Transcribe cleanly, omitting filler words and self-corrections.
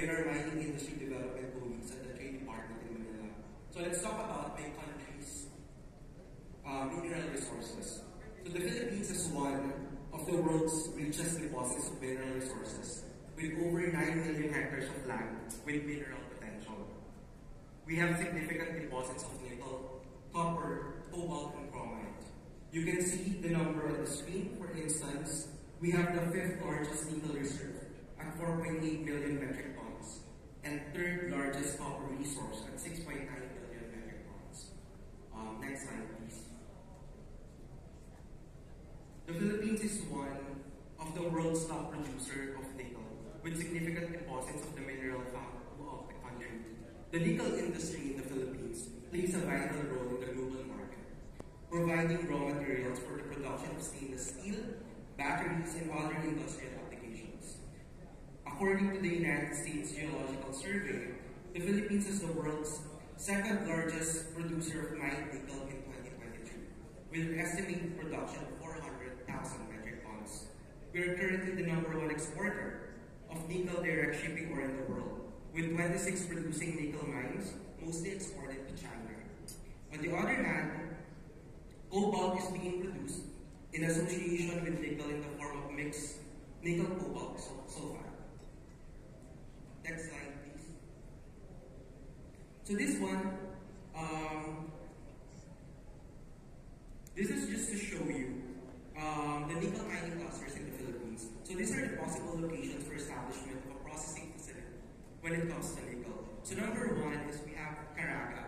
by our mining industry development colleagues at the Trade Department in Manila. So let's talk about my country's mineral resources. So the Philippines is one of the world's richest deposits of mineral resources, with over 9 million hectares of land with mineral potential. We have significant deposits of nickel, copper, cobalt, and chromite. You can see the number on the screen. For instance, we have the 5th largest nickel reserve at 4.8 million metric tons, and 3rd largest copper resource at 6.9 million metric tons. Next slide, please. The Philippines is one of the world's top producer of nickel, with significant deposits of the mineral found of the country. The nickel industry in the Philippines plays a vital role in the global market, providing raw materials for the production of stainless steel, batteries, and other industrial applications. According to the United States Geological Survey, the Philippines is the world's 2nd largest producer of mined nickel in 2023, with an estimated production of 400,000 metric tons. We are currently the #1 exporter of nickel direct shipping ore in the world, with 26 producing nickel mines, mostly exported to China. On the other hand, cobalt is being produced in association with nickel in the form of mixed nickel-cobalt sulfide. Next slide, please. So this one, this is just to show you the nickel mining clusters in the Philippines. So these are the possible locations for establishment of a processing facility when it comes to nickel. So number 1 is we have Caraga.